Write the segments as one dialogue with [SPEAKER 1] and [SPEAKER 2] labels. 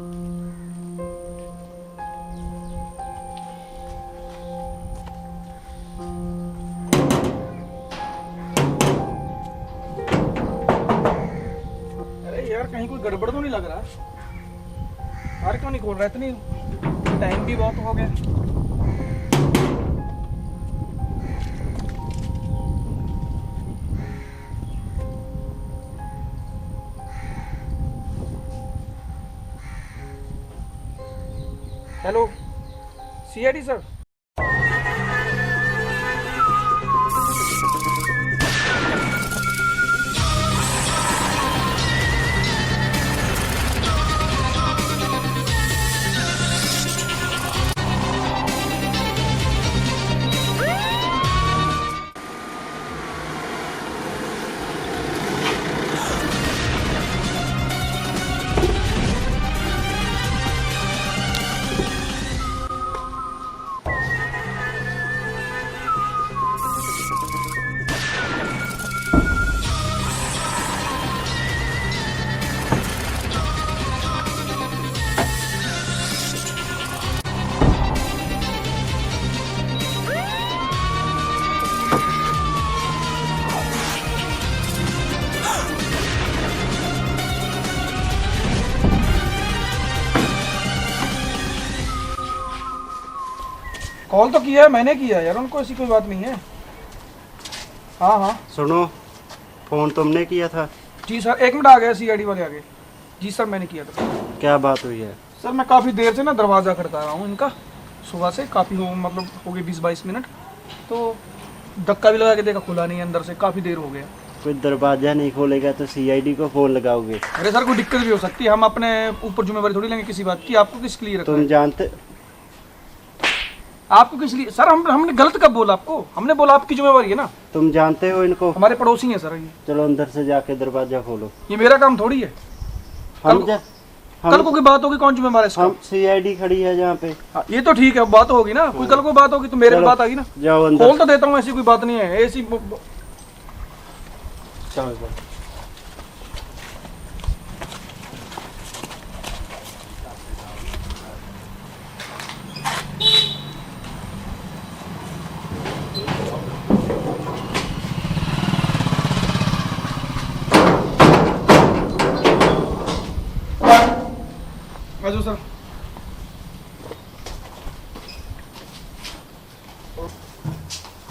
[SPEAKER 1] अरे यार कहीं कोई गड़बड़ तो नहीं लग रहा? यार क्यों नहीं खोल रहा? इतनी टाइम भी बहुत हो गया। Hello CID sir. कॉल तो किया है, मैंने किया यार उनको, ऐसी कोई बात नहीं है। हाँ हाँ
[SPEAKER 2] सुनो, फोन तुमने किया था?
[SPEAKER 1] जी सर, 1 मिनट आ गया, सीआईडी वाले आ गए। जी सर मैंने किया था।
[SPEAKER 2] क्या बात हुई है?
[SPEAKER 1] सर मैं काफ़ी देर से ना दरवाज़ा खड़का रहा हूँ इनका, सुबह से काफ़ी हो गए 20-22 मिनट। तो धक्का भी लगा के देखा, खुला नहीं है अंदर से, काफ़ी देर हो गया।
[SPEAKER 2] कोई दरवाजा नहीं खोलेगा तो सीआईडी को फोन लगाओगे?
[SPEAKER 1] अरे सर कोई दिक्कत भी हो सकती है, हम अपने ऊपर जिम्मेवारी थोड़ी लेंगे किसी बात की। आपको किस लिए रखा
[SPEAKER 2] तुम
[SPEAKER 1] है?
[SPEAKER 2] जानते
[SPEAKER 1] आपको किस लिए सर? हमने गलत कब बोला आपको? हमने बोला आपकी जिम्मेवारी है ना।
[SPEAKER 2] तुम जानते हो इनको?
[SPEAKER 1] हमारे पड़ोसी हैं सर ये।
[SPEAKER 2] चलो अंदर से जाके दरवाजा खोलो।
[SPEAKER 1] ये मेरा काम थोड़ी है।
[SPEAKER 2] हम
[SPEAKER 1] कल को कोई बात होगी, कौन जिम्मेवार है इसका?
[SPEAKER 2] हम सीआईडी खड़ी है जहाँ पे।
[SPEAKER 1] हाँ, ये तो ठीक है, बात होगी ना, कोई कल को बात होगी तो मेरे पे बात आएगी ना।
[SPEAKER 2] जाओ अंदर।
[SPEAKER 1] खोल तो देता हूँ, ऐसी कोई बात नहीं है। ऐसी
[SPEAKER 2] चलो चलो।
[SPEAKER 1] आजो sir.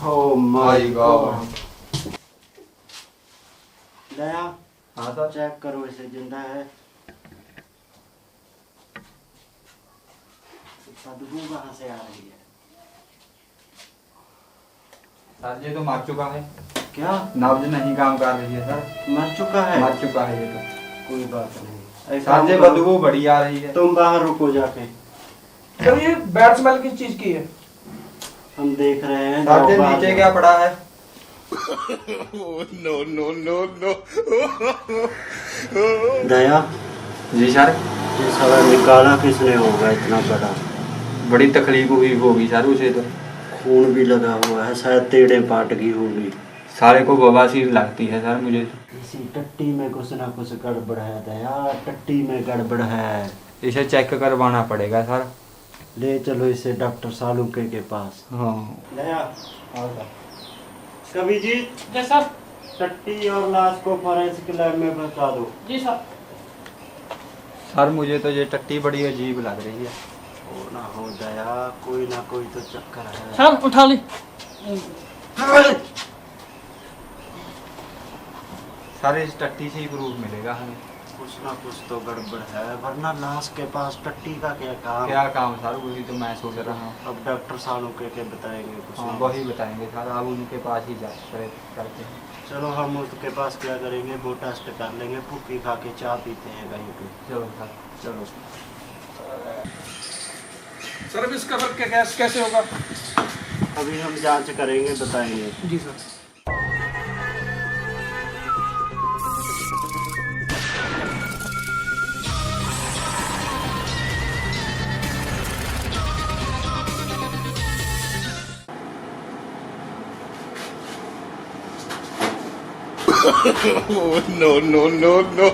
[SPEAKER 2] Oh my God. Daya,
[SPEAKER 3] हाँ सर।
[SPEAKER 2] चेक करो इसे, जिंदा है? बदबू कहाँ से आ रही है?
[SPEAKER 3] सर ये तो मर चुका है।
[SPEAKER 2] क्या?
[SPEAKER 3] नब्ज नहीं काम कर रही है सर।
[SPEAKER 2] मर चुका है?
[SPEAKER 3] मर चुका है ये तो।
[SPEAKER 2] कोई बात नहीं। एक
[SPEAKER 3] सर
[SPEAKER 2] काम
[SPEAKER 3] ये
[SPEAKER 2] करो,
[SPEAKER 3] बदबू बड़ी आ रही है।
[SPEAKER 2] तुम बाहर रुको जाके।
[SPEAKER 1] सर ये बैड स्मेल किस चीज की है?
[SPEAKER 2] हम देख रहे हैं।
[SPEAKER 3] सर
[SPEAKER 2] जाओ
[SPEAKER 3] ये
[SPEAKER 2] बाहर
[SPEAKER 3] नीचे
[SPEAKER 2] जाओ।
[SPEAKER 3] क्या पड़ा है?
[SPEAKER 2] दया,
[SPEAKER 3] जी सर।
[SPEAKER 2] ये साला निकाला किसने होगा इतना बड़ा?
[SPEAKER 3] बड़ी तकलीफ हुई होगी सर उसे तो।
[SPEAKER 2] खून भी लगा हुआ है, शायद टेढ़े पाट की होगी।
[SPEAKER 3] सारे को बवासीर लगती है सर मुझे।
[SPEAKER 2] इसी टट्टी में कुछ ना कुछ गड़बड़ है दया, टट्टी में गड़बड़ है।
[SPEAKER 3] इसे चेक करवाना पड़ेगा सर।
[SPEAKER 2] ले चलो इसे डॉक्टर सालुके के पास।
[SPEAKER 3] हाँ।
[SPEAKER 2] दया, कवि जी,
[SPEAKER 1] जी सर।
[SPEAKER 2] टट्टी और लाश को फॉरेंसिक लैब में पहुंचा दो।
[SPEAKER 1] जी सर।
[SPEAKER 3] सर मुझे तो ये टट्टी बड़ी अजीब लग रही है।
[SPEAKER 2] हो ना हो दया, कोई ना कोई तो चक्कर है।
[SPEAKER 1] सर उठा ली।
[SPEAKER 3] सर इस टट्टी से ही प्रूफ मिलेगा हमें।
[SPEAKER 2] कुछ ना कुछ तो गड़बड़ है, वरना लाश के पास टट्टी का क्या काम?
[SPEAKER 3] क्या काम सर, वही तो मैं सोच रहा हूँ।
[SPEAKER 2] अब डॉक्टर सालुके के बताएंगे कुछ।
[SPEAKER 3] हाँ वही बताएंगे सर, अब उनके पास ही जा करते हैं।
[SPEAKER 2] चलो हम उसके पास क्या करेंगे, वो टेस्ट कर लेंगे, भूखी खा के चाय पीते हैं कहीं पे।
[SPEAKER 3] चलो सर।
[SPEAKER 2] चलो।
[SPEAKER 1] सर अब इसका फिर कैसे होगा?
[SPEAKER 2] अभी हम जांच करेंगे, बताएंगे।
[SPEAKER 1] जी sir.
[SPEAKER 4] Oh, no, no, no, no.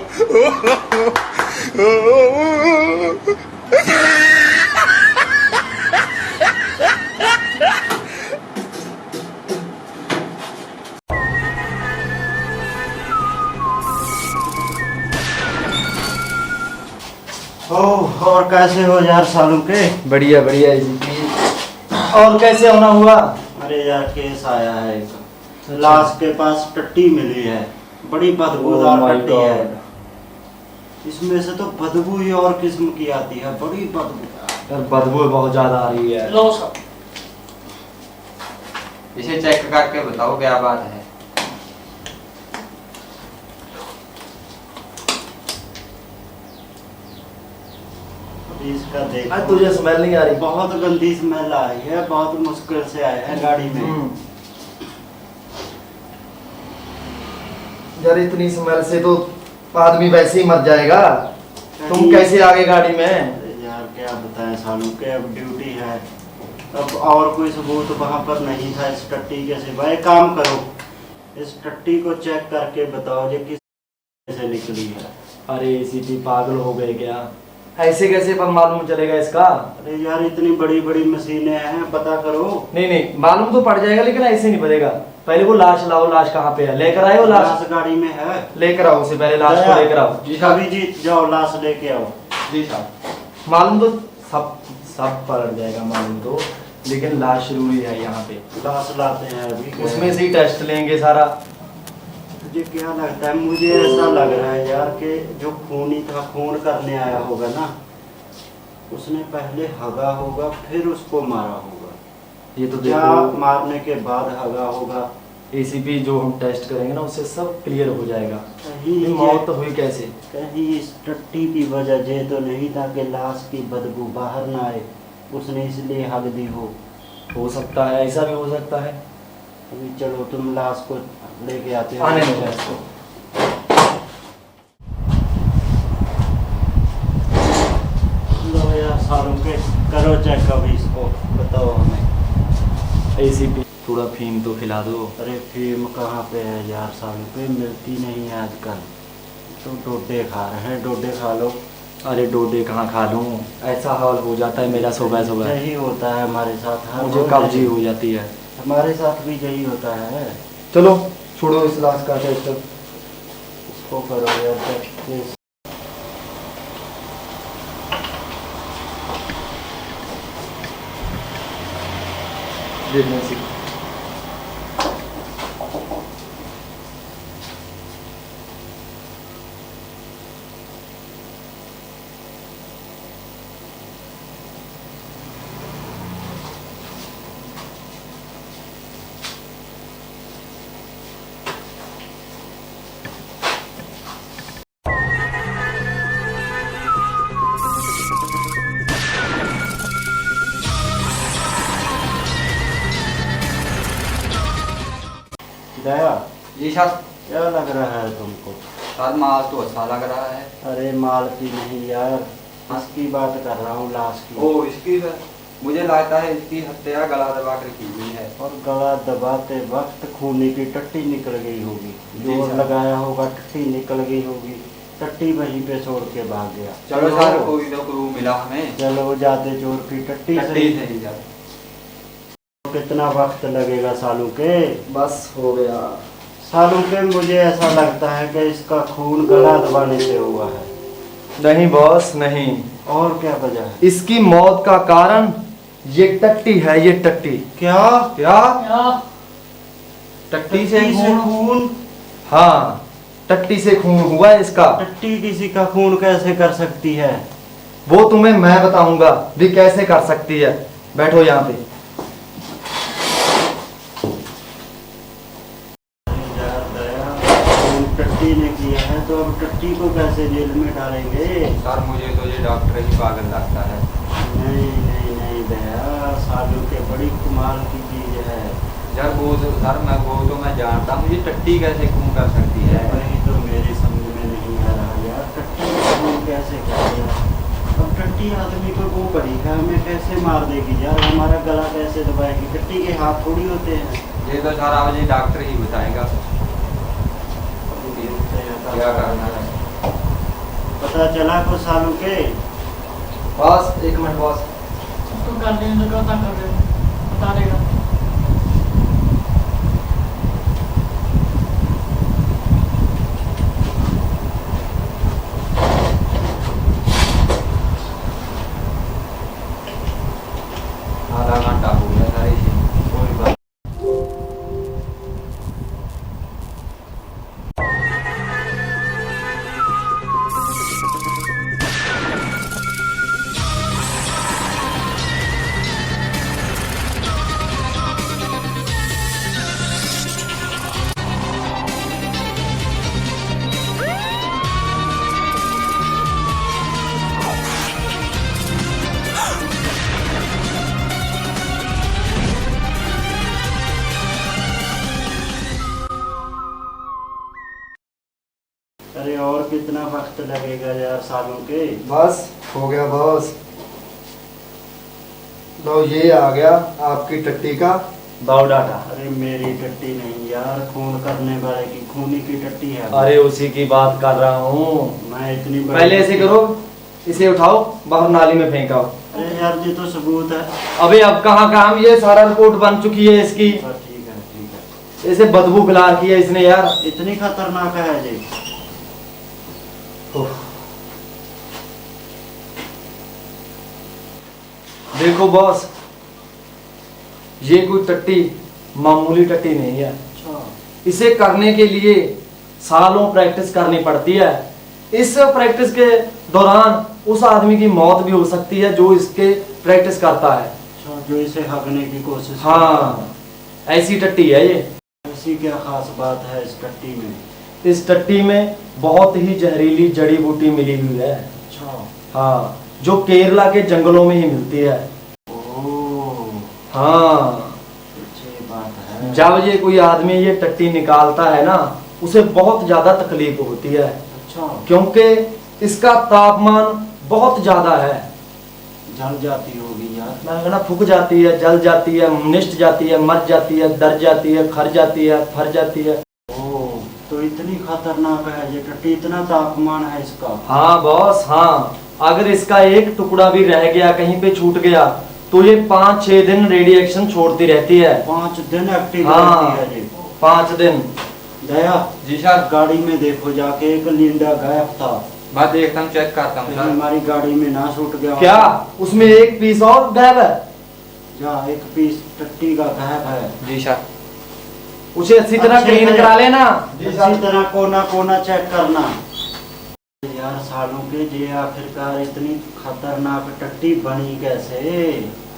[SPEAKER 2] और कैसे हो यार सालू के?
[SPEAKER 3] बढ़िया बढ़िया एसीपी।
[SPEAKER 4] और कैसे होना हुआ?
[SPEAKER 2] अरे यार केस आया है एक, लाश के पास टट्टी मिली है, बड़ी बदबूदार
[SPEAKER 4] Oh my
[SPEAKER 2] टट्टी है।
[SPEAKER 4] God।
[SPEAKER 2] इसमें से तो बदबू ही और किस्म की आती है, बड़ी बदबूदार।
[SPEAKER 4] यार बदबू बहुत ज्यादा आ रही है।
[SPEAKER 1] लो साहब।
[SPEAKER 3] इसे चेक करके बताओ क्या बात है।
[SPEAKER 2] अभी इसका देख,
[SPEAKER 4] आज तुझे स्मेल नहीं आ रही?
[SPEAKER 2] बहुत गंदी स्मेल आई है, बहुत मुश्किल से आया है गाड़ी में।
[SPEAKER 4] यार इतनी स्मेल से तो आदमी वैसे ही मर जाएगा। तुम
[SPEAKER 2] कहीं-
[SPEAKER 4] कैसे आगे गाड़ी में?
[SPEAKER 2] अरे यार क्या बताएं सालू के, अब ड्यूटी है, अब और कोई सबूत वहाँ पर नहीं था इस टट्टी के सिवा। एक काम करो, इस टट्टी को चेक करके बताओ ये किस से निकली है।
[SPEAKER 4] अरे एसीपी पागल हो गए क्या? ऐसे कैसे पर मालूम चलेगा इसका?
[SPEAKER 2] अरे यार इतनी बड़ी बड़ी मशीनें हैं, पता करो।
[SPEAKER 4] नहीं नहीं मालूम तो पड़ जाएगा, लेकिन ऐसे नहीं पड़ेगा। पहले वो लाश लाओ, लाश कहाँ पे है? लेकर आए वो लाश?
[SPEAKER 2] लाश गाड़ी में है।
[SPEAKER 4] लेकर आओ उसे, पहले लाश को लेकर आओ।
[SPEAKER 3] जी साहब।
[SPEAKER 2] अभी जी जाओ लाश लेके आओ।
[SPEAKER 3] जी साहब।
[SPEAKER 4] मालूम तो सब सब पड़ जाएगा मालूम तो, लेकिन लाश जरूरी है यहाँ पे।
[SPEAKER 2] लाश लाते हैं अभी।
[SPEAKER 4] उसमें से ही टेस्ट लेंगे सारा।
[SPEAKER 2] मुझे क्या लगता है, मुझे ऐसा लग रहा है यार कि जो खूनी था, खून करने आया होगा ना, उसने पहले हगा होगा फिर उसको मारा होगा,
[SPEAKER 4] ये तो
[SPEAKER 2] या
[SPEAKER 4] देखो
[SPEAKER 2] मारने के बाद हगा होगा।
[SPEAKER 4] एसीपी जो हम टेस्ट करेंगे ना उससे सब क्लियर हो जाएगा।
[SPEAKER 2] कहीं
[SPEAKER 4] ये मौत हुई कैसे?
[SPEAKER 2] कहीं इस टट्टी की वजह ये तो नहीं था कि लाश की बदबू बाहर ना आए, उसने इसलिए हग दी हो
[SPEAKER 4] सकता है, ऐसा भी हो सकता है।
[SPEAKER 2] अभी चलो तुम लाश को लेके आते हो।
[SPEAKER 4] आने दो इसको।
[SPEAKER 2] लो यार सालों के, करो चेक अभी इसको, बताओ हमें।
[SPEAKER 4] एसीपी थोड़ा फीम तो खिला दो।
[SPEAKER 2] अरे फीम कहाँ पे है यार सालों पे, मिलती नहीं है आजकल। तो डोडे खा रहे हैं, डोडे खा लो।
[SPEAKER 4] अरे डोडे कहाँ खा लूँ, ऐसा हाल हो जाता है मेरा सुबह सुबह।
[SPEAKER 2] यही होता है हमारे साथ, हर
[SPEAKER 4] मुझे
[SPEAKER 2] रोज
[SPEAKER 4] कब्जी
[SPEAKER 2] यही-
[SPEAKER 4] हो जाती है।
[SPEAKER 2] हमारे साथ भी यही होता है।
[SPEAKER 4] चलो छोड़ो इस लाश का टेस्ट।
[SPEAKER 2] इसको करो यार टेस्ट।
[SPEAKER 4] देखने से
[SPEAKER 2] दया,
[SPEAKER 3] जी साहब।
[SPEAKER 2] क्या लग रहा है तुमको?
[SPEAKER 3] सर माल तो अच्छा लग रहा है।
[SPEAKER 2] अरे माल की नहीं यार, इसकी बात कर रहा हूँ, लाश की।
[SPEAKER 3] ओ इसकी सर, मुझे लगता है इसकी हत्या गला दबा कर की हुई है।
[SPEAKER 2] और गला दबाते वक्त खूनी की टट्टी निकल गई होगी,
[SPEAKER 3] जी
[SPEAKER 2] जोर
[SPEAKER 3] सर।
[SPEAKER 2] लगाया होगा, टट्टी निकल गई होगी, टट्टी वहीं पे छोड़ के भाग गया।
[SPEAKER 3] चलो सर, कोई तो क्लू मिला हमें।
[SPEAKER 2] चलो जाते चोर की टट्टी
[SPEAKER 3] टट्टी
[SPEAKER 2] से।
[SPEAKER 3] सही सर।
[SPEAKER 2] कितना वक्त लगेगा सालू के?
[SPEAKER 4] बस हो गया।
[SPEAKER 2] सालू के मुझे ऐसा लगता है कि इसका खून गला दबाने से हुआ है।
[SPEAKER 4] नहीं बॉस नहीं,
[SPEAKER 2] और क्या वजह है?
[SPEAKER 4] इसकी मौत का कारण ये टट्टी है। ये टट्टी
[SPEAKER 2] क्या?
[SPEAKER 4] क्या?
[SPEAKER 2] टट्टी से खून?
[SPEAKER 4] हाँ, टट्टी से खून हुआ है इसका।
[SPEAKER 2] टट्टी किसी का खून कैसे कर सकती है?
[SPEAKER 4] वो तुम्हें मैं बताऊंगा भी कैसे कर सकती है। बैठो यहाँ पे।
[SPEAKER 2] यार दया, खून टट्टी ने किया है तो अब टट्टी को कैसे जेल में डालेंगे?
[SPEAKER 3] सर मुझे तो ये डॉक्टर ही पागल लगता है।
[SPEAKER 2] नहीं नहीं नहीं दया, सालू के बड़ी कमाल की चीज है।
[SPEAKER 3] यार वो तो मैं जानता हूँ, ये टट्टी कैसे खून कर सकती है।
[SPEAKER 2] वही तो मेरी समझ में नहीं आ रहा यार, टट्टी का खून कैसे करेगा? अब टट्टी आदमी को वो करेगा, हमें कैसे मार देगी यार, हमारा गला कैसे दबाएगी? टट्टी के हाथ थोड़ी होते हैं।
[SPEAKER 3] ये तो सारा मुझे डॉक्टर ही बताएगा क्या करना है।
[SPEAKER 2] पता चला कुछ सालू के?
[SPEAKER 4] बॉस एक मिनट बॉस।
[SPEAKER 1] तो कर देंगे, तो क्या कर रहे हो? बता देगा।
[SPEAKER 2] वक्त लगेगा यार सालों के।
[SPEAKER 5] बस हो गया बॉस। लो ये आ गया आपकी टट्टी का
[SPEAKER 4] बायोडाटा।
[SPEAKER 2] अरे मेरी टट्टी नहीं यार, खून करने वाले की खूनी की टट्टी है।
[SPEAKER 4] अरे उसी की बात कर रहा हूँ।
[SPEAKER 2] मैं इतनी बड़ी-
[SPEAKER 4] पहले ऐसे करो, इसे उठाओ बाहर नाली में फेंकाओ।
[SPEAKER 2] अरे यार ये तो सबूत है।
[SPEAKER 4] अबे अब कहाँ काम, ये सारा रिपोर्ट बन चुकी है इसकी।
[SPEAKER 2] ठीक है ठीक है।
[SPEAKER 4] इसे बदबू फैला रखी है इसने यार।
[SPEAKER 2] इतनी खतरनाक है जी।
[SPEAKER 4] उफ। देखो बॉस, ये कोई टट्टी मामूली टट्टी नहीं है।
[SPEAKER 2] अच्छा।
[SPEAKER 4] इसे करने के लिए सालों प्रैक्टिस करनी पड़ती है। इस प्रैक्टिस के दौरान उस आदमी की मौत भी हो सकती है जो इसके प्रैक्टिस करता है।
[SPEAKER 2] अच्छा, जो इसे हगने की कोशिश करता
[SPEAKER 4] हाँ, ऐसी टट्टी है ये।
[SPEAKER 2] है। ऐसी क्या खास बात है इस टट्टी में?
[SPEAKER 4] इस टट्टी में बहुत ही जहरीली जड़ी बूटी मिली हुई है।
[SPEAKER 2] अच्छा।
[SPEAKER 4] हाँ, जो केरला के जंगलों में ही मिलती है।
[SPEAKER 2] ओह,
[SPEAKER 4] हाँ,
[SPEAKER 2] अच्छी बात है।
[SPEAKER 4] जब ये कोई आदमी ये टट्टी निकालता है ना, उसे बहुत ज्यादा तकलीफ होती है,
[SPEAKER 2] अच्छा।
[SPEAKER 4] क्योंकि इसका तापमान बहुत ज्यादा है।
[SPEAKER 2] जल जाती होगी यार।
[SPEAKER 4] मैं कहना फूक जाती है, जल जाती है, निष्ठ जाती है, मर जाती है, दर जाती है, खर जाती है, फर जाती है।
[SPEAKER 2] ओह, तो इतनी खतरनाक है ये टट्टी, इतना तापमान है इसका।
[SPEAKER 4] हाँ बॉस, हाँ, अगर इसका एक टुकड़ा भी रह गया, कहीं पे छूट गया, तो ये 5-6 दिन रेडिएशन छोड़ती रहती है।
[SPEAKER 2] 5 दिन एक्टिव
[SPEAKER 4] हाँ,
[SPEAKER 2] रहती है जी।
[SPEAKER 4] 5 दिन।
[SPEAKER 2] दया
[SPEAKER 3] जी सर।
[SPEAKER 2] गाड़ी में देखो जाके, एक लिंडा गायब था।
[SPEAKER 3] मैं देखता हूँ, चेक करता हूँ
[SPEAKER 2] कहीं
[SPEAKER 3] सर।
[SPEAKER 2] हमारी गाड़ी में ना छूट गया हो।
[SPEAKER 4] क्या उसमें एक पीस और गायब है?
[SPEAKER 2] जा, एक पीस टट्टी का गायब है।
[SPEAKER 3] जी सर।
[SPEAKER 4] उसे अच्छी तरह
[SPEAKER 2] अच्छे
[SPEAKER 4] क्लीन
[SPEAKER 2] से-
[SPEAKER 4] करा लेना।
[SPEAKER 2] इसी तरह कोना कोना चेक करना यार। सालों के ये आखिरकार इतनी खतरनाक टट्टी बनी कैसे?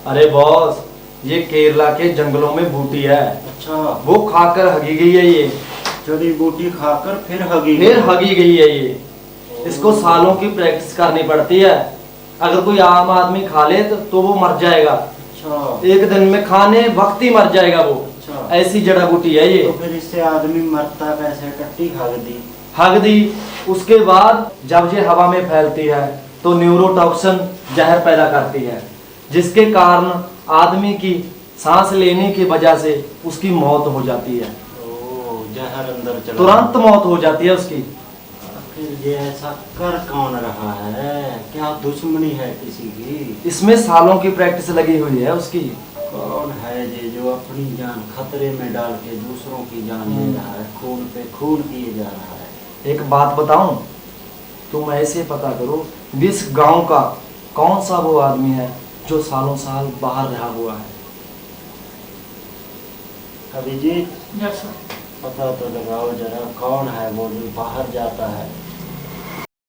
[SPEAKER 4] अरे बॉस, ये केरला के जंगलों में बूटी है,
[SPEAKER 2] अच्छा,
[SPEAKER 4] वो खाकर हगी गई है ये,
[SPEAKER 2] जड़ी बूटी खाकर फिर हगी
[SPEAKER 4] फिर
[SPEAKER 2] गई।
[SPEAKER 4] हगी गई है ये। इसको सालों की प्रैक्टिस करनी पड़ती है। अगर कोई आम आदमी खा ले तो वो मर जाएगा,
[SPEAKER 2] अच्छा।
[SPEAKER 4] एक दिन में खाने वक्त ही मर जाएगा वो।
[SPEAKER 2] अच्छा।
[SPEAKER 4] ऐसी जड़ा बूटी है ये।
[SPEAKER 2] तो फिर इससे आदमी मरता कैसे? टट्टी हग दी।
[SPEAKER 4] हग दी, उसके बाद जब ये हवा में फैलती है तो न्यूरोटॉक्सिन जहर पैदा करती है, जिसके कारण आदमी की सांस लेने की वजह से उसकी मौत हो जाती है।
[SPEAKER 2] ओह, जहर अंदर चला।
[SPEAKER 4] तुरंत मौत हो जाती है उसकी।
[SPEAKER 2] फिर ये ऐसा कर कौन रहा है? क्या दुश्मनी है किसी की?
[SPEAKER 4] इसमें सालों की प्रैक्टिस लगी हुई है उसकी।
[SPEAKER 2] कौन है ये जो अपनी जान खतरे में डाल के दूसरों की जान ले रहा है, खून पे खून किए जा रहा है?
[SPEAKER 4] एक बात बताऊं, तुम ऐसे पता करो इस गांव का कौन सा वो आदमी है जो सालों साल बाहर रहा हुआ है।
[SPEAKER 2] Abhijit,
[SPEAKER 1] yes sir.
[SPEAKER 2] पता तो लगाओ जरा, कौन है वो जो बाहर जाता है?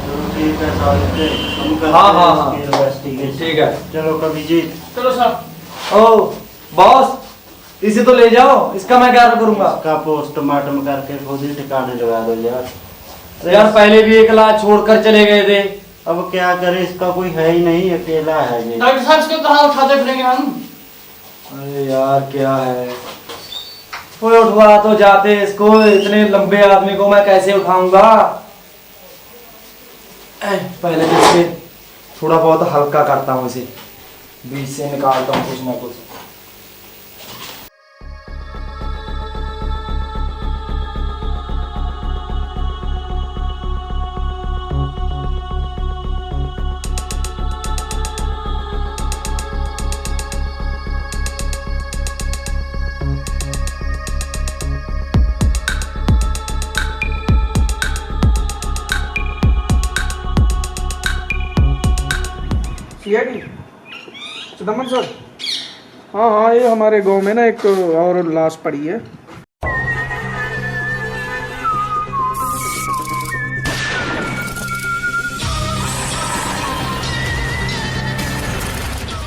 [SPEAKER 2] चलो ठीक है साहब, हम करते
[SPEAKER 4] हाँ,
[SPEAKER 2] हैं
[SPEAKER 4] हाँ, हाँ।
[SPEAKER 2] इसकी इन्वेस्टिगेशन।
[SPEAKER 4] ठीक है।
[SPEAKER 2] चलो कविजीत,
[SPEAKER 1] चलो सर।
[SPEAKER 4] ओ बॉस, इसे तो ले जाओ, इसका मैं क्या करूंगा?
[SPEAKER 2] इसका पोस्टमार्टम करके खुद ही ठिकाने लगा दो यार।
[SPEAKER 4] अरे यार, पहले भी एक लाश छोड़कर चले गए थे।
[SPEAKER 2] अब क्या करे, इसका कोई है ही नहीं, अकेला है ये।
[SPEAKER 1] डॉक्टर साहब इसको कहाँ उठाते फिरेंगे हम?
[SPEAKER 4] अरे यार क्या है, कोई उठवा तो जाते इसको, इतने लंबे आदमी को मैं कैसे उठाऊंगा? पहले इससे थोड़ा बहुत हल्का करता हूँ, इसे बीच से निकालता हूँ कुछ ना कुछ।
[SPEAKER 1] CID Chidambaram sir. हाँ हाँ, ये हमारे गांव में ना एक और लाश पड़ी है।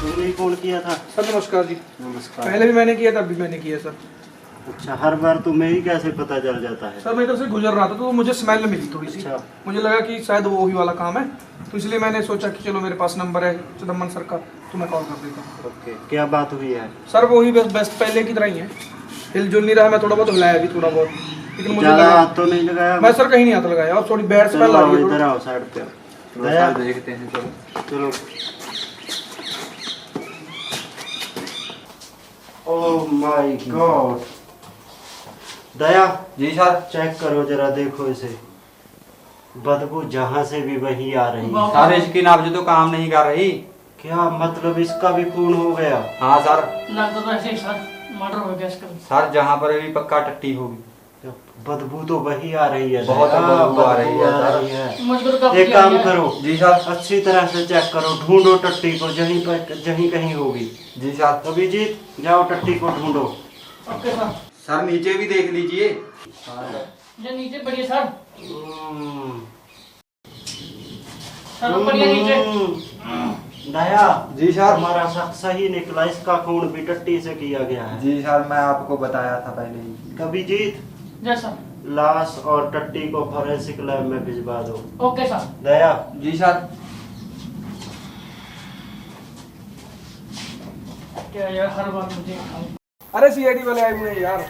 [SPEAKER 2] तूने ही कॉल किया था?
[SPEAKER 1] सर नमस्कार जी।
[SPEAKER 2] नमस्कार।
[SPEAKER 1] पहले भी मैंने किया था, अभी मैंने किया सर।
[SPEAKER 2] अच्छा, हर बार तुम्हें ही कैसे पता चल जाता है?
[SPEAKER 1] सर मैं इधर से गुजर रहा था तो मुझे स्मेल मिली थोड़ी सी।
[SPEAKER 2] अच्छा।
[SPEAKER 1] मुझे लगा कि शायद वो वही वाला काम है, तो इसलिए मैंने सोचा कि चलो मेरे पास नंबर है चिदम्बरम सर का, तो मैं कॉल कर देता हूँ।
[SPEAKER 2] ओके, क्या बात हुई है?
[SPEAKER 1] सर वही बस पहले की तरह ही है, हिलजुल नहीं रहा। मैं थोड़ा बहुत हिलाया भी, थोड़ा बहुत लेकिन मुझे
[SPEAKER 2] ज्यादा
[SPEAKER 1] लगा
[SPEAKER 2] हाथ तो नहीं लगाया?
[SPEAKER 1] मैं सर कहीं नहीं हाथ लगाया और थोड़ी बैड स्मेल
[SPEAKER 2] चलो
[SPEAKER 1] आ
[SPEAKER 2] आओ,
[SPEAKER 1] रही है
[SPEAKER 2] इधर
[SPEAKER 1] थोड़ी।
[SPEAKER 2] आओ साइड पे।
[SPEAKER 3] तो
[SPEAKER 2] दया
[SPEAKER 3] सर देखते हैं चलो।
[SPEAKER 2] चलो। Oh my God. Daya
[SPEAKER 3] ji sir.
[SPEAKER 2] Check करो जरा, देखो इसे, बदबू जहाँ से भी वही आ रही है।
[SPEAKER 3] सर इसकी नाब्ज तो काम नहीं कर रही।
[SPEAKER 2] क्या मतलब, इसका भी खून हो गया?
[SPEAKER 3] हाँ सर।
[SPEAKER 6] लगता तो ऐसे ही सर मर्डर हो गया इसका।
[SPEAKER 3] सर जहाँ पर भी पक्का टट्टी होगी।
[SPEAKER 2] बदबू तो वही आ रही है।
[SPEAKER 3] बहुत
[SPEAKER 2] दया,
[SPEAKER 3] बदबू आ रही है,
[SPEAKER 2] आ
[SPEAKER 3] सर।
[SPEAKER 2] रही है।
[SPEAKER 6] मुझको तो कब
[SPEAKER 2] एक
[SPEAKER 6] किया
[SPEAKER 2] काम
[SPEAKER 6] है?
[SPEAKER 2] करो,
[SPEAKER 3] जी सर।
[SPEAKER 2] अच्छी तरह से चेक करो, ढूंढो टट्टी को, जहीं कहीं होगी।
[SPEAKER 3] जी सर।
[SPEAKER 2] अभिजीत जाओ टट्टी को ढूंढो।
[SPEAKER 6] Okay sir.
[SPEAKER 3] सर नीचे भी देख लीजिए।
[SPEAKER 6] ये नीचे पड़िए सर।
[SPEAKER 2] हम्म,
[SPEAKER 6] सर पड़िए नीचे।
[SPEAKER 2] दया
[SPEAKER 3] जी सर।
[SPEAKER 2] हमारा शक सही निकला, इसका खून भी टट्टी से किया गया है।
[SPEAKER 3] जी सर मैं आपको बताया था पहले ही।
[SPEAKER 2] अभिजीत
[SPEAKER 6] जय सर।
[SPEAKER 2] लाश और टट्टी को फॉरेंसिक लैब में भिजवा दो।
[SPEAKER 6] Okay sir.
[SPEAKER 2] Daya
[SPEAKER 3] ji sir.
[SPEAKER 6] क्या यार हर बार मुझे
[SPEAKER 1] अरे सीआईडी वाले आए हुए हैं यार।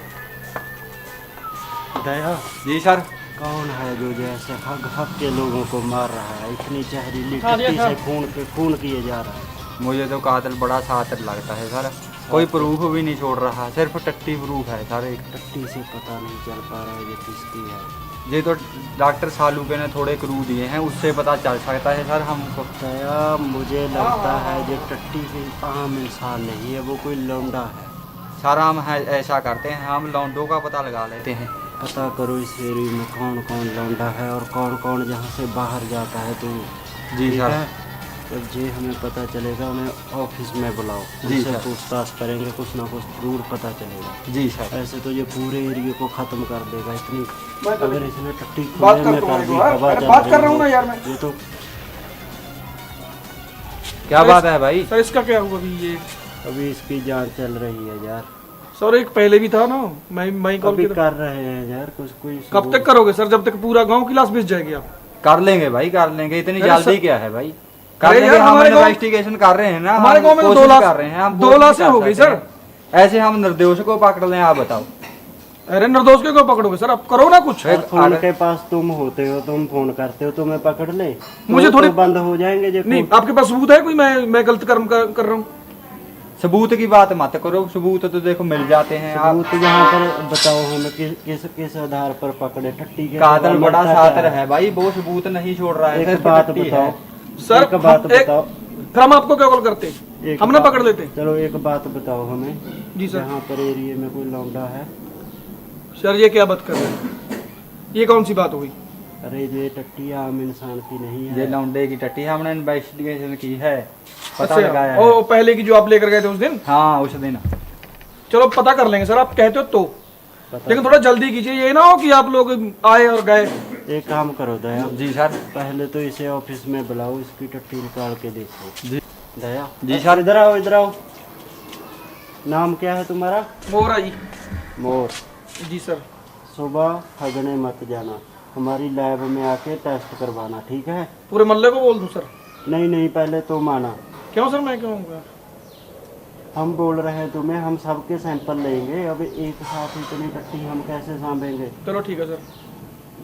[SPEAKER 2] दया
[SPEAKER 3] जी सर।
[SPEAKER 2] कौन है जो जैसे हग हग के लोगों को मार रहा है, इतनी जहरीली
[SPEAKER 6] हाँ जी,
[SPEAKER 2] टट्टी
[SPEAKER 6] हाँ।
[SPEAKER 2] से खून किए जा रहा है?
[SPEAKER 3] मुझे तो कातिल बड़ा सातिर लगता है सर। कोई प्रूफ भी नहीं छोड़ रहा, सिर्फ टट्टी प्रूफ है सर एक।
[SPEAKER 2] टट्टी से पता नहीं चल पा रहा है ये किसकी है।
[SPEAKER 3] ये तो डॉक्टर सालूके ने थोड़े क्रू दिए हैं, उससे पता चल सकता है सर हमको।
[SPEAKER 2] दया मुझे लगता है ये टट्टी कोई आम इंसान नहीं है, वो कोई लौंडा है।
[SPEAKER 3] सर हम ऐसा करते हैं, हम लौंडों का पता लगा लेते हैं।
[SPEAKER 2] पता करो इस एरिया में कौन कौन लौंडा है और कौन कौन जहाँ से बाहर जाता है। तो
[SPEAKER 3] जी
[SPEAKER 2] ठीक
[SPEAKER 3] सर।
[SPEAKER 2] है? जब ये हमें पता चलेगा उन्हें ऑफिस में बुलाओ,
[SPEAKER 3] जी
[SPEAKER 2] उनसे
[SPEAKER 3] सर।
[SPEAKER 2] पूछताछ करेंगे, कुछ ना कुछ जरूर पता चलेगा।
[SPEAKER 3] जी सर।
[SPEAKER 2] ऐसे तो ये पूरे एरिया को खत्म कर देगा। इतनी
[SPEAKER 1] मैं तो-
[SPEAKER 2] अगर इसने टट्टी
[SPEAKER 1] बात
[SPEAKER 2] खुले में
[SPEAKER 1] करता हूँ
[SPEAKER 2] कर दी,
[SPEAKER 1] यार,
[SPEAKER 2] हवा
[SPEAKER 1] अरे
[SPEAKER 2] चल
[SPEAKER 1] बात
[SPEAKER 2] रही
[SPEAKER 1] कर रहा हूँ
[SPEAKER 2] हो,
[SPEAKER 1] ना यार मैं।
[SPEAKER 2] ये तो
[SPEAKER 3] क्या बात है भाई?
[SPEAKER 1] सर इसका क्या हुआ अभी ये?
[SPEAKER 2] अभी इसकी जांच चल रही है यार।
[SPEAKER 1] सर एक पहले भी था ना, मैं कॉल
[SPEAKER 2] अभी
[SPEAKER 1] किया था।
[SPEAKER 2] कर रहे हैं यार कुछ कोई
[SPEAKER 1] कब तक करोगे सर? जब तक पूरा गांव की लाश भिज जाएगी आप?
[SPEAKER 3] कर लेंगे भाई, कर लेंगे। इतनी
[SPEAKER 1] अरे
[SPEAKER 3] जल्दी
[SPEAKER 1] सर-
[SPEAKER 3] क्या है भाई? कर
[SPEAKER 1] अरे
[SPEAKER 3] लेंगे।
[SPEAKER 1] यार,
[SPEAKER 3] हम
[SPEAKER 1] हमारे गाँव-
[SPEAKER 3] इन्वेस्टिगेशन कर रहे हैं ना,
[SPEAKER 1] हमारे
[SPEAKER 3] हम
[SPEAKER 1] गाँव में तो
[SPEAKER 3] कोशिश
[SPEAKER 1] 2 लाश
[SPEAKER 3] कर रहे हैं, हम
[SPEAKER 1] दो
[SPEAKER 3] कोशिश
[SPEAKER 1] लाशें
[SPEAKER 3] कर
[SPEAKER 1] हो गई
[SPEAKER 3] सकते
[SPEAKER 1] सर।
[SPEAKER 3] हैं। ऐसे हम निर्दोष को पकड़ लें, आप बताओ।
[SPEAKER 1] अरे निर्दोष के क्यों पकड़ोगे सर? आप करो ना कुछ।
[SPEAKER 3] एक
[SPEAKER 2] फोन
[SPEAKER 3] अरे-
[SPEAKER 2] के पास तुम होते हो, तुम फोन करते हो, तुम्हें पकड़ ले।
[SPEAKER 1] मुझे
[SPEAKER 2] तो
[SPEAKER 1] थोड़ी-
[SPEAKER 2] बंद हो जाएंगे जो
[SPEAKER 1] नहीं, आपके पास सबूत है कोई मैं गलत कर्म कर रहा हूँ?
[SPEAKER 3] सबूत की बात मत करो, सबूत तो देखो मिल जाते हैं। आप
[SPEAKER 2] सबूत यहाँ पर बताओ हमें, किस आधार पर पकड़े टट्टी के?
[SPEAKER 3] कातिल
[SPEAKER 2] सिवा
[SPEAKER 3] बड़ा
[SPEAKER 2] मिलता
[SPEAKER 3] सातिर
[SPEAKER 2] क्या
[SPEAKER 3] है भाई, वो सबूत नहीं छोड़ रहा है,
[SPEAKER 2] एक
[SPEAKER 3] सिर्फ
[SPEAKER 2] बात
[SPEAKER 3] टट्टी
[SPEAKER 2] बताओ
[SPEAKER 3] है।
[SPEAKER 1] सर
[SPEAKER 2] एक बात बताओ।
[SPEAKER 1] फिर हम आपको क्या कॉल करते?
[SPEAKER 2] एक
[SPEAKER 1] हम ना
[SPEAKER 2] बात-
[SPEAKER 1] पकड़ लेते।
[SPEAKER 2] चलो एक बात बताओ हमें,
[SPEAKER 1] जी सर।
[SPEAKER 2] यहाँ पर एरिया में कोई लौंडा है?
[SPEAKER 1] सर ये क्या बात कर रहे हैं? ये कौन सी बात हुई?
[SPEAKER 2] अरे ये टट्टी आम इंसान की नहीं
[SPEAKER 3] ये
[SPEAKER 2] है।
[SPEAKER 3] लौंडे की टट्टी, हमने इन्वेस्टिगेशन की है, पता
[SPEAKER 1] अच्छा,
[SPEAKER 3] लगाया
[SPEAKER 1] ओ
[SPEAKER 3] है।
[SPEAKER 1] पहले की जो आप लेकर गए थे उस दिन?
[SPEAKER 3] हाँ उस दिन।
[SPEAKER 1] चलो पता कर लेंगे सर, आप कहते हो तो।
[SPEAKER 2] पता
[SPEAKER 1] लेकिन थोड़ा जल्दी कीजिए, ये ना हो कि आप लोग आए और गए।
[SPEAKER 2] एक काम करो दया,
[SPEAKER 3] जी सर।
[SPEAKER 2] पहले तो इसे ऑफिस में बुलाओ, इसकी टट्टी निकाल के देखो।
[SPEAKER 3] जी।
[SPEAKER 2] दया
[SPEAKER 3] जी सर।
[SPEAKER 2] इधर आओ, इधर आओ। नाम क्या है तुम्हारा?
[SPEAKER 1] मोरा जी।
[SPEAKER 2] मोर।
[SPEAKER 1] जी सर।
[SPEAKER 2] सुबह हगने मत जाना, हमारी लैब में आके टेस्ट करवाना, ठीक है?
[SPEAKER 1] पूरे मोहल्ले को बोल दूं सर?
[SPEAKER 2] नहीं नहीं, पहले तुम आना।
[SPEAKER 1] क्यों सर, मैं क्यों आऊंगा?
[SPEAKER 2] हम बोल रहे हैं तुम्हें, हम सबके सैंपल लेंगे। अब एक साथ इतनी टट्टी हम कैसे सांभेंगे?
[SPEAKER 1] चलो ठीक है सर,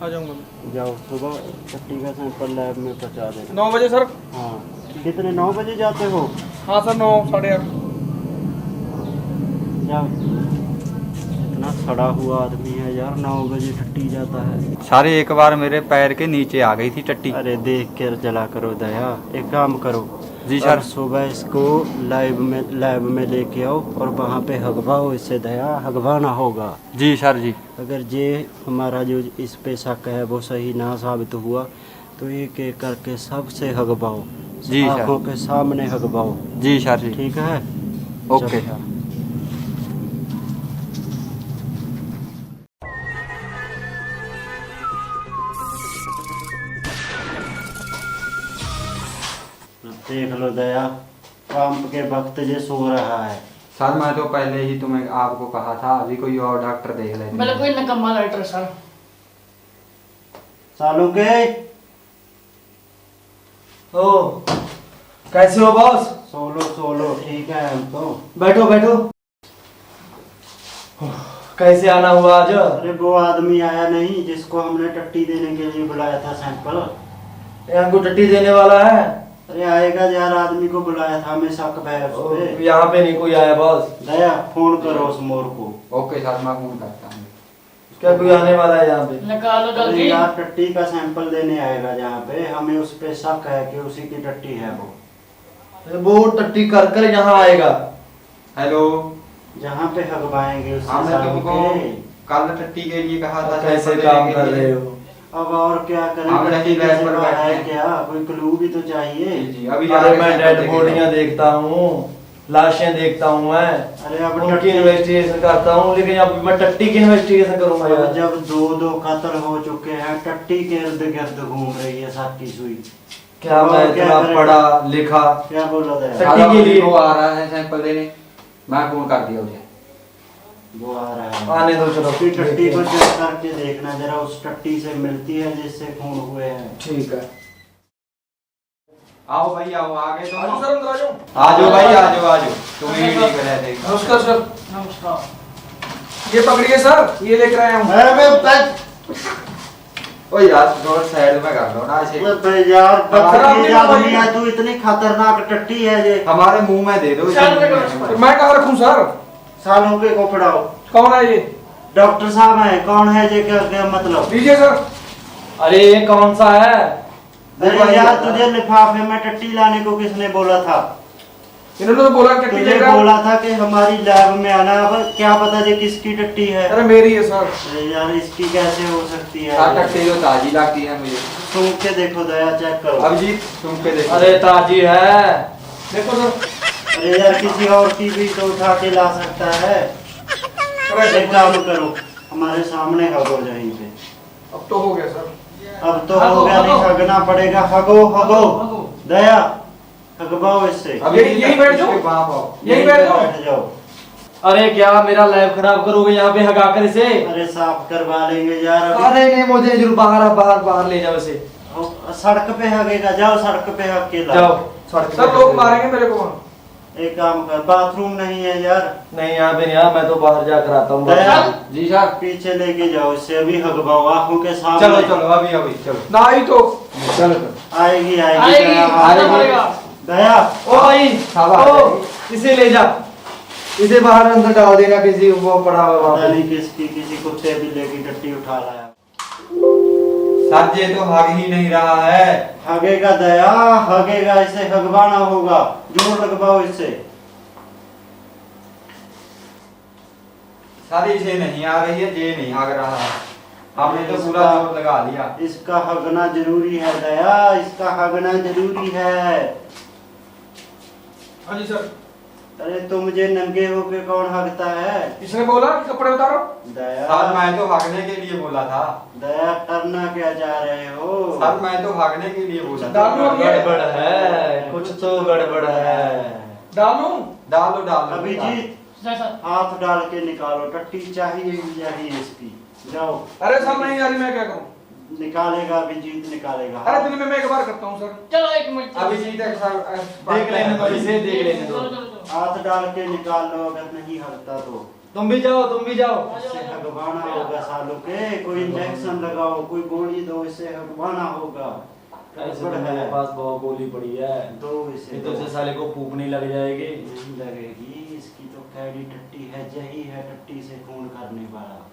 [SPEAKER 1] आ जाऊंगा मैं।
[SPEAKER 2] जाओ सुबह टट्टी का सैंपल लैब में पहुंचा देना।
[SPEAKER 1] 9 बजे सर?
[SPEAKER 2] हाँ। कितने 9 बजे जाते हो?
[SPEAKER 1] हाँ सर, 9 साढ़े 8।
[SPEAKER 2] जाओ। इतना सड़ा हुआ आदमी है यार, 9 बजे टट्टी जाता है।
[SPEAKER 3] सारे एक बार मेरे पैर के नीचे आ गई थी टट्टी।
[SPEAKER 2] अरे देख कर चला करो दया, एक काम करो।
[SPEAKER 3] जी सर।
[SPEAKER 2] और सुबह इसको लैब में लेके आओ और वहाँ पे हगवाओ इससे। दया हगवाना होगा।
[SPEAKER 3] जी सर जी।
[SPEAKER 2] अगर ये हमारा जो इस पे शक है वो सही ना साबित हुआ तो एक एक करके सबसे हगवाओ।
[SPEAKER 3] जी सर।
[SPEAKER 2] आंखों के सामने हगवाओ,
[SPEAKER 3] जी सर जी।
[SPEAKER 2] ठीक है?
[SPEAKER 3] ओके
[SPEAKER 2] चलो।
[SPEAKER 3] सर।
[SPEAKER 2] देख लो दया, काम के वक्त ये सो रहा है।
[SPEAKER 3] सर मैं तो पहले ही तुम्हें आपको कहा था, अभी कोई और डॉक्टर देख लेते
[SPEAKER 6] मतलब
[SPEAKER 3] हैं।
[SPEAKER 6] कोई नकम्मा राइटर सर।
[SPEAKER 2] सालों के
[SPEAKER 4] ओ कैसे हो बॉस?
[SPEAKER 2] सोलो सोलो, ठीक है हम तो।
[SPEAKER 4] बैठो बैठो। कैसे आना हुआ आज?
[SPEAKER 2] अरे वो आदमी आया नहीं जिसको हमने टट्टी देने के लिए बुलाया था सैंपल।
[SPEAKER 4] यहाँ को टट्टी देने वाला है?
[SPEAKER 2] अरे आएगा यार, आदमी को बुलाया था, हमें शक है उस पे।
[SPEAKER 4] यहाँ पे नहीं कोई आया बॉस।
[SPEAKER 2] दया फोन करो उस मोर को।
[SPEAKER 3] ओके सर, मैं फोन करता हूँ।
[SPEAKER 4] क्या कोई आने वाला है यहाँ पे?
[SPEAKER 6] निकालो
[SPEAKER 2] अरे
[SPEAKER 6] जल्दी।
[SPEAKER 2] यार टट्टी का सैंपल देने आएगा जहाँ पे, हमें उस पे शक है कि उसी की टट्टी है वो।
[SPEAKER 4] वो टट्टी कर कर यहाँ आएगा।
[SPEAKER 3] हेलो,
[SPEAKER 2] जहाँ पे हगवाएंगे उस
[SPEAKER 3] हमने
[SPEAKER 2] सालों
[SPEAKER 3] तुमको
[SPEAKER 2] के।
[SPEAKER 3] कल टट्टी के लिए कहा था।
[SPEAKER 4] कैसे
[SPEAKER 3] सैंपल
[SPEAKER 4] काम
[SPEAKER 3] देने
[SPEAKER 4] कर
[SPEAKER 3] के लिए।
[SPEAKER 4] रहे हो?
[SPEAKER 2] अब और क्या करें,
[SPEAKER 3] हम
[SPEAKER 2] टट्टी
[SPEAKER 3] नहीं
[SPEAKER 2] के
[SPEAKER 3] लैब पर
[SPEAKER 2] सिवा
[SPEAKER 3] बैठे
[SPEAKER 2] है
[SPEAKER 3] हैं।
[SPEAKER 2] क्या, कोई क्लू भी तो चाहिए।
[SPEAKER 3] जी, अभी
[SPEAKER 4] अरे मैं
[SPEAKER 3] सैंपल
[SPEAKER 4] डेड
[SPEAKER 3] देके
[SPEAKER 4] बॉडियां देखता हूँ, लाशें देखता हूँ मैं,
[SPEAKER 2] अरे अब
[SPEAKER 4] उनकी
[SPEAKER 2] टट्टी,
[SPEAKER 4] इन्वेस्टिगेशन करता हूँ, लेकिन अब मैं टट्टी की इन्वेस्टिगेशन करूंगा
[SPEAKER 2] अब
[SPEAKER 4] यार।
[SPEAKER 2] जब दो कत्ल हो चुके हैं, टट्टी के इर्द गिर्द घूम रही है साथ की सुई।
[SPEAKER 4] क्या
[SPEAKER 2] और
[SPEAKER 4] मैं
[SPEAKER 2] क्या
[SPEAKER 4] इतना
[SPEAKER 2] करेगा?
[SPEAKER 4] पढ़ा लिखा?
[SPEAKER 2] क्या बोला था?
[SPEAKER 4] टट्टी के लिए
[SPEAKER 3] वो आ रहा है सैंपल देने, मैं फोन कर दिया उसे।
[SPEAKER 2] वो आ रहा है,
[SPEAKER 4] आने दो चलो।
[SPEAKER 2] उसकी टट्टी को चेक करके देखना जरा, उस टट्टी से मिलती है जिससे खून हुए हैं।
[SPEAKER 4] ठीक है।
[SPEAKER 3] आओ भाई आओ, आगे तो
[SPEAKER 1] आज सर अंदर आ जाओ।
[SPEAKER 3] आ जाओ भाई, आ जाओ आ जाओ। तुम्हें ही नहीं कर रहे थे।
[SPEAKER 1] नमस्कार सर।
[SPEAKER 6] नमस्कार।
[SPEAKER 1] ये पकड़िए सर, ये लेकर आया हूँ।
[SPEAKER 3] ओ यार थोड़ा साइड में कर दो ना इसे।
[SPEAKER 2] अबे यार
[SPEAKER 1] सर, आप
[SPEAKER 2] बदतमीज
[SPEAKER 1] देखो
[SPEAKER 2] आदमी
[SPEAKER 1] भाई।
[SPEAKER 2] है तू, इतनी खतरनाक टट्टी है ये।
[SPEAKER 3] हमारे मुंह में दे दो।
[SPEAKER 6] चार रुपए का
[SPEAKER 1] मैं कहाँ रखूँ सर?
[SPEAKER 2] सालों के को पढ़ाओ।
[SPEAKER 1] कौन है ये?
[SPEAKER 2] डॉक्टर साहब है, कौन है ये, क्या क्या मतलब?
[SPEAKER 1] लीजिए सर।
[SPEAKER 4] अरे ये कौन सा है?
[SPEAKER 2] अरे यार तुझे लिफाफे में टट्टी लाने को किसने बोला था?
[SPEAKER 1] इन्होंने तो बोला टट्टी
[SPEAKER 2] तुझे
[SPEAKER 1] लेकर।
[SPEAKER 2] बोला था कि हमारी लैब में आना, अब क्या पता ये किसकी टट्टी है।
[SPEAKER 1] अरे मेरी है सर।
[SPEAKER 2] अरे यार इसकी कैसे हो सकती है?
[SPEAKER 3] सात टट्टी तो ताजी लगती है मुझे।
[SPEAKER 2] सूंघ के देखो दया, चेक करो।
[SPEAKER 3] अभिजीत तुम पे देखो।
[SPEAKER 4] अरे ताजी है।
[SPEAKER 1] देखो सर।
[SPEAKER 2] अरे यार किसी और की भी तो उठा के ला सकता है।
[SPEAKER 1] अरे
[SPEAKER 2] एक काम करो, हमारे सामने हगो यहीं पे।
[SPEAKER 1] अब तो हो गया सर।
[SPEAKER 2] अब तो
[SPEAKER 6] हगो,
[SPEAKER 2] हो गया, नहीं
[SPEAKER 6] हगो।
[SPEAKER 2] हगना पड़ेगा। हगो हगो
[SPEAKER 6] हगो।
[SPEAKER 2] दया, हगवाओ इससे।
[SPEAKER 1] यही बैठ जाओ।
[SPEAKER 3] वहाँ पाओ।
[SPEAKER 1] यही बैठ जाओ।
[SPEAKER 2] बैठ जाओ।
[SPEAKER 4] अरे क्या मेरा लैब खराब करोगे यहाँ पे हगा कर इसे?
[SPEAKER 2] अरे साफ करवा लेंगे यार अभी।
[SPEAKER 4] अरे नहीं, मुझे जरूर बाहर बाहर बाहर ले जाओ इसे।
[SPEAKER 2] सड़क पे हगेगा, जाओ सड़क पे हग के लाओ।
[SPEAKER 4] जाओ सड़क
[SPEAKER 1] सर
[SPEAKER 4] पे।
[SPEAKER 1] लोग मारेंगे मेरे को वहाँ।
[SPEAKER 2] एक काम कर, बाथरूम नहीं है यार,
[SPEAKER 4] नहीं यहाँ पे नहीं आ, मैं तो बाहर जाकर आता हूँ।
[SPEAKER 2] दया
[SPEAKER 3] जी सर।
[SPEAKER 2] पीछे लेके जाओ इससे, अभी हगवाओ आंखों के सामने।
[SPEAKER 3] चलो चलो अभी अभी चलो।
[SPEAKER 1] ना ही तो।
[SPEAKER 3] चलो चलो।
[SPEAKER 2] आएगी आएगी
[SPEAKER 6] आएगी,
[SPEAKER 2] दया,
[SPEAKER 6] आना
[SPEAKER 2] आएगी।
[SPEAKER 6] पड़ेगा।
[SPEAKER 2] दया
[SPEAKER 4] ओ भाई,
[SPEAKER 3] शाबाश।
[SPEAKER 4] ओ इसे ले जा, इसे बाहर अंदर डाल देना, किसी वो पड़ा हुआ वहाँ
[SPEAKER 2] पता
[SPEAKER 4] पे।
[SPEAKER 2] नहीं किसकी, किसी कुत्ते बिल्ले की टट्टी उठा लाया।
[SPEAKER 3] सर ये तो हग ही नहीं रहा है।
[SPEAKER 2] हगेगा दया, हगेगा, इसे हगवाना होगा, जोर लगवाओ इससे।
[SPEAKER 3] सर इसे नहीं आ रही है, ये नहीं हग रहा है। हमने तो पूरा जोर लगा लिया।
[SPEAKER 2] इसका हगना जरूरी है दया, इसका हगना जरूरी है।
[SPEAKER 1] हाँ जी सर।
[SPEAKER 2] अरे तुम मुझे नंगे होके कौन हगता है?
[SPEAKER 1] इसने बोला कि कपड़े उतारो।
[SPEAKER 2] दया
[SPEAKER 3] सर मैं तो हगने के लिए बोला था।
[SPEAKER 2] दया करना क्या चाह रहे हो?
[SPEAKER 3] सर मैं तो हगने के लिए बोला था।
[SPEAKER 1] डालो अब ये।
[SPEAKER 4] गड़बड़ है, कुछ तो गड़बड़ है।
[SPEAKER 1] डालूं?
[SPEAKER 3] डालो डालो।
[SPEAKER 2] अभिजीत
[SPEAKER 6] जैसा।
[SPEAKER 2] हाथ डाल के निकालो, टट्टी चाहिए ही चाहिए इसकी। जाओ।
[SPEAKER 1] अरे सर नहीं यार, मैं क्या करूं?
[SPEAKER 2] निकालेगा अभिजीत, निकालेगा।
[SPEAKER 1] अरे दिन में मैं एक बार करता हूँ सर।
[SPEAKER 6] चलो एक मिनट।
[SPEAKER 3] अभिजीत सर
[SPEAKER 4] देख लेने दो इसे, देख लेने
[SPEAKER 6] चलो
[SPEAKER 4] दो।
[SPEAKER 6] चलो चलो।
[SPEAKER 2] हाथ डाल के निकाल लो, अगर नहीं हगता तो।
[SPEAKER 4] तुम भी जाओ, तुम भी जाओ।
[SPEAKER 2] इससे हगवाना होगा सालों के, कोई इंजेक्शन लगाओ, कोई गोली दो, इसे हगवाना होगा।
[SPEAKER 4] ऐसे
[SPEAKER 2] गड़बड़
[SPEAKER 4] तो मेरे
[SPEAKER 2] है।
[SPEAKER 4] पास बहुत गोली पड़ी है,
[SPEAKER 2] दो इसे
[SPEAKER 4] ये तो
[SPEAKER 2] दो।
[SPEAKER 4] इसे साले को फूक नहीं लग जाएगी।
[SPEAKER 2] नहीं लगेगी, इसकी तो कैडी टट्टी है, यही है टट्टी से खून करने वाला।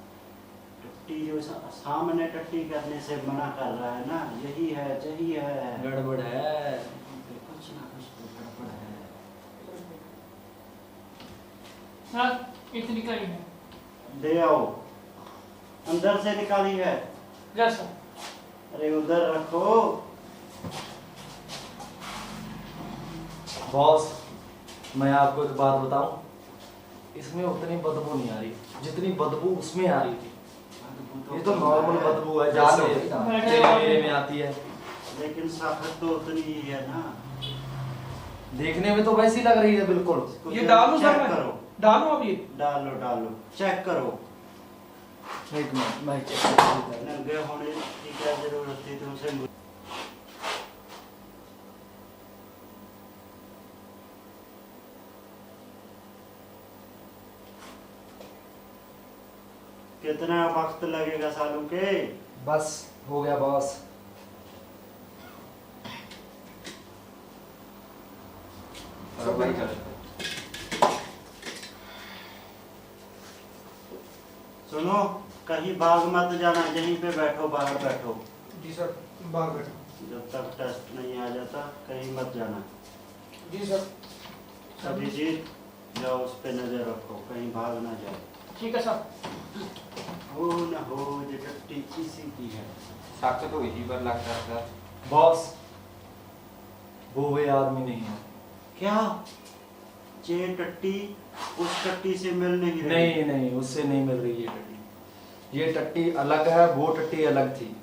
[SPEAKER 2] टट्टी जो सामने टट्टी करने से मना कर रहा है ना, यही है, यही है।
[SPEAKER 4] गड़बड़ है।
[SPEAKER 2] कुछ ना कुछ तो गड़बड़ है।
[SPEAKER 6] सर इतनी करी है।
[SPEAKER 2] दे आओ, अंदर से निकाली है।
[SPEAKER 6] जैसा।
[SPEAKER 2] अरे उधर रखो।
[SPEAKER 4] बॉस, मैं आपको एक बात बताऊं, इसमें उतनी बदबू नहीं आ रही जितनी बदबू उसमें आ रही थी। ये तो नॉर्मल बदबू है जैसे तेरे मेरे में आती है,
[SPEAKER 2] लेकिन साखत तो उतनी ही है ना।
[SPEAKER 4] देखने में तो वैसी लग रही है बिल्कुल।
[SPEAKER 1] ये डालूं सर
[SPEAKER 2] चेक
[SPEAKER 1] मैं?
[SPEAKER 2] करो।
[SPEAKER 1] डालूं अब ये?
[SPEAKER 2] डालो डालो, चेक करो।
[SPEAKER 4] एक मिनट, मैं चेक करता हूं।
[SPEAKER 2] नंगे होने की क्या जरूरत थी तुमसे? कितना वक्त लगेगा सालू के?
[SPEAKER 4] बस हो गया बॉस।
[SPEAKER 3] और भाई चल।
[SPEAKER 2] सुनो, कहीं भाग मत जाना, यहीं पे बैठो, बाहर बैठो।
[SPEAKER 1] जी सर, बाहर बैठो।
[SPEAKER 2] जब तक टेस्ट नहीं आ जाता कहीं मत जाना।
[SPEAKER 1] जी सर।
[SPEAKER 2] अभिजीत, जाओ उस पे नजर रखो, कहीं भाग ना जाए।
[SPEAKER 6] ठीक है सर।
[SPEAKER 2] हो न हो ये टट्टी किसी की है।
[SPEAKER 3] शक तो इसी पर लगता है सर।
[SPEAKER 4] बॉस, वो वे आदमी नहीं है।
[SPEAKER 2] क्या ये टट्टी उस टट्टी से मिल नहीं रही?
[SPEAKER 4] नहीं नहीं, उससे नहीं मिल रही ये टट्टी। ये टट्टी अलग है, वो टट्टी अलग थी।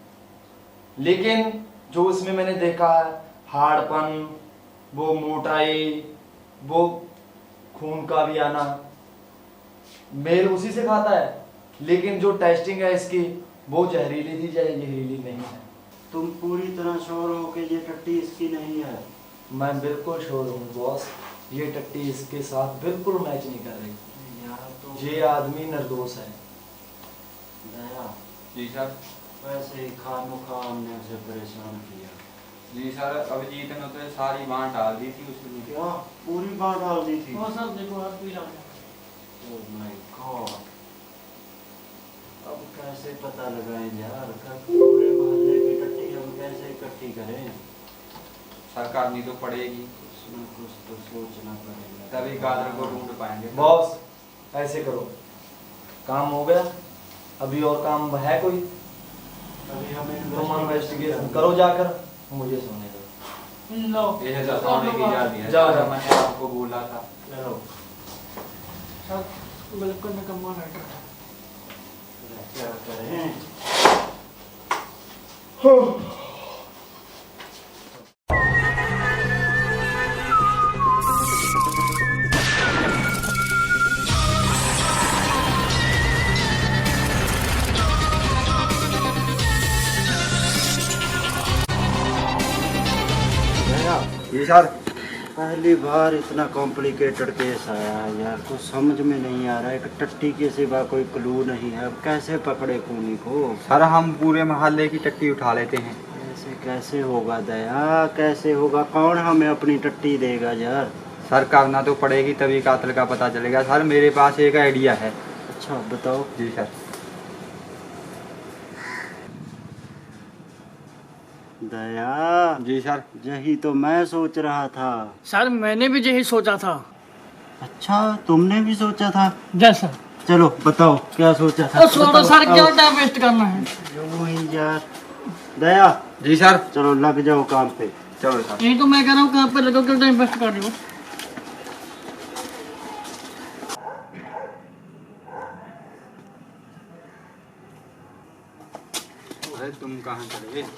[SPEAKER 4] लेकिन जो इसमें मैंने देखा है, हार्डपन, वो मोटाई, वो खून का भी आना, मेल उसी से खाता है। लेकिन जो टेस्टिंग है इसकी, वो जहरीली थी, जहरीली नहीं है।
[SPEAKER 2] तुम पूरी तरह श्योर हो कि ये टट्टी इसकी नहीं है?
[SPEAKER 4] मैं बिल्कुल श्योर हूँ बॉस, ये टट्टी इसके साथ बिल्कुल मैच नहीं कर रही।
[SPEAKER 2] यार तो
[SPEAKER 4] ये आदमी निर्दोष है।
[SPEAKER 2] दया,
[SPEAKER 3] जी सर।
[SPEAKER 2] वैसे ही खानो खा हमने उसे परेशान किया।
[SPEAKER 3] जी सर, अभिजीत ने तो सारी बांट डाल दी थी उसमें।
[SPEAKER 2] क्या पूरी बात डाल दी थी?
[SPEAKER 6] वो सर देखो आप पीला हो गया।
[SPEAKER 2] Oh my God! अब कैसे पता लगाएं यार, पूरे मोहल्ले की टट्टी हम कैसे इकट्ठी करें?
[SPEAKER 3] सर करनी तो पड़ेगी,
[SPEAKER 2] कुछ न कुछ तो सोचना पड़ेगा।
[SPEAKER 3] तभी कादर को ढूंढ पाएंगे।
[SPEAKER 4] बॉस, ऐसे करो, काम हो गया, अभी और काम है कोई?
[SPEAKER 2] अभी हमें
[SPEAKER 4] तुम इन्वेस्टिगेशन करो जाकर, मुझे सोने दो।
[SPEAKER 6] लो
[SPEAKER 3] ये है सर, सोने की जा दिया।
[SPEAKER 4] जाओ, जाओ।
[SPEAKER 3] मैंने आपको बोला था।
[SPEAKER 2] चलो,
[SPEAKER 6] सर बिल्कुल निकम्मा राइटर है।
[SPEAKER 2] क्या करें?
[SPEAKER 3] जी सर।
[SPEAKER 2] पहली बार इतना कॉम्प्लिकेटेड केस आया है यार, कुछ समझ में नहीं आ रहा है। एक टट्टी के सिवा कोई क्लू नहीं है, अब कैसे पकड़े खूनी को?
[SPEAKER 3] सर हम पूरे मोहल्ले की टट्टी उठा लेते हैं।
[SPEAKER 2] ऐसे कैसे होगा दया, कैसे होगा? कौन हमें अपनी टट्टी देगा यार?
[SPEAKER 3] सर करना तो पड़ेगी, तभी कातिल का पता चलेगा। सर मेरे पास एक आइडिया है।
[SPEAKER 2] अच्छा बताओ।
[SPEAKER 3] जी सर।
[SPEAKER 2] दया,
[SPEAKER 3] जी सर।
[SPEAKER 2] यही तो मैं सोच रहा था।
[SPEAKER 6] सर मैंने भी यही सोचा था।
[SPEAKER 2] अच्छा, तुमने भी सोचा था?
[SPEAKER 6] जय सर।
[SPEAKER 2] चलो बताओ क्या सोचा था?
[SPEAKER 6] और छोड़ो सर, क्या टाइम वेस्ट करना है।
[SPEAKER 2] वही यार। दया,
[SPEAKER 3] जी सर।
[SPEAKER 2] चलो लग जाओ काम पे।
[SPEAKER 3] चलो सर।
[SPEAKER 6] यही तो मैं कह रहा हूँ, कहाँ पे लगो, क्या टाइम वेस्ट कर रही हो।
[SPEAKER 3] अरे तुम कहाँ चले गए?